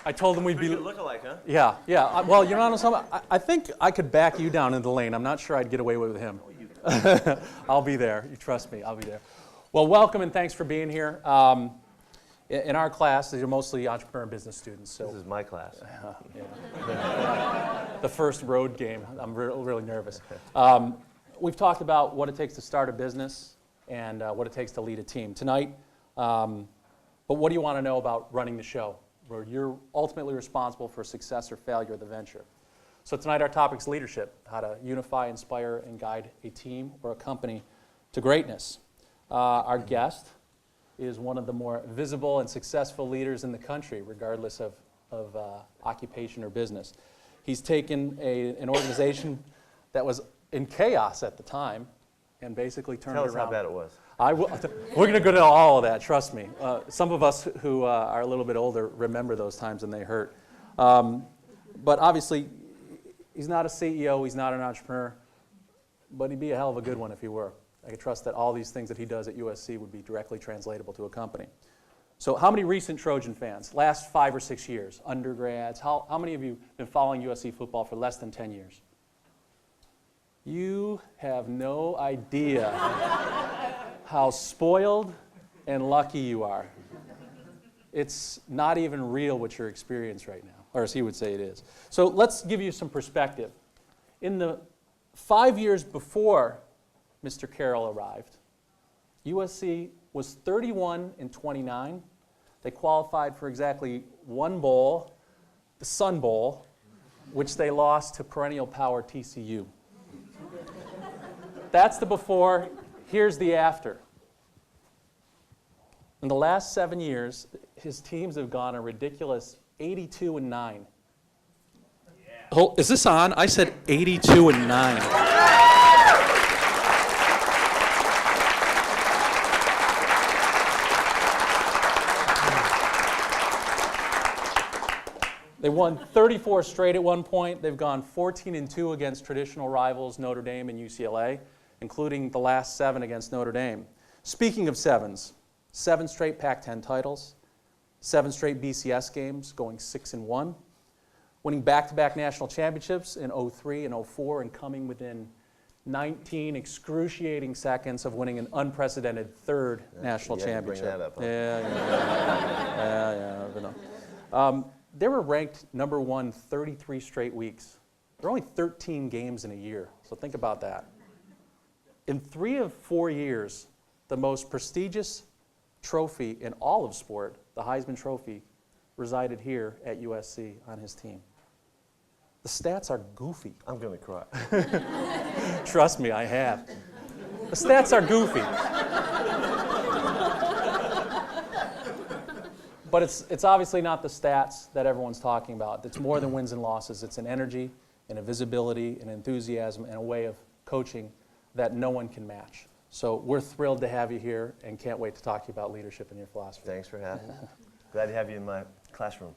I told him we'd be... Pretty good look-alike, huh? Yeah, yeah. Well, you know, I think I could back you down in the lane. I'm not sure I'd get away with him. I'll be there. You trust me. I'll be there. Well, welcome and thanks for being here. In our class, these are mostly entrepreneur and business students. So this is my class. The first road game. I'm really nervous. We've talked about what it takes to start a business and what it takes to lead a team tonight. But what do you want to know about running the show, where you're ultimately responsible for success or failure of the venture? So tonight our topic is leadership, how to unify, inspire, and guide a team or a company to greatness. Our guest is one of the more visible and successful leaders in the country, regardless of occupation or business. He's taken an organization that was in chaos at the time and basically turned it around. Tell us how bad it was. We're going to go to all of that, trust me. Some of us who are a little bit older remember those times and they hurt. But obviously, he's not a CEO, he's not an entrepreneur, but he'd be a hell of a good one if he were. I could trust that all these things that he does at USC would be directly translatable to a company. So how many recent Trojan fans, last 5 or 6 years, undergrads, how many of you have been following USC football for less than 10 years? You have no idea how spoiled and lucky you are. It's not even real what you're experiencing right now, or as he would say it is. So let's give you some perspective. In the 5 years before Mr. Carroll arrived, USC was 31-29. They qualified for exactly one bowl, the Sun Bowl, which they lost to perennial power TCU. That's the before. Here's the after. In the last 7 years, his teams have gone a ridiculous 82-9. Yeah. Oh, is this on? I said 82-9. They won 34 straight at one point. They've gone 14-2 against traditional rivals Notre Dame and UCLA, including the last 7 against Notre Dame. Speaking of sevens, 7 straight Pac-10 titles, 7 straight BCS games, going 6-1, winning back-to-back national championships in 2003 and 2004, and coming within 19 excruciating seconds of winning an unprecedented 3rd national championship. Bring that up, huh? Yeah. They were ranked number 1 33 straight weeks. There are only 13 games in a year, so think about that. In 3 of 4 years, the most prestigious trophy in all of sport, the Heisman Trophy, resided here at USC on his team. The stats are goofy. I'm going to cry. Trust me, I have. The stats are goofy. But it's obviously not the stats that everyone's talking about. It's more than wins and losses. It's an energy and a visibility and enthusiasm and a way of coaching that no one can match. So we're thrilled to have you here and can't wait to talk to you about leadership and your philosophy. Thanks for having me. Glad to have you in my classroom.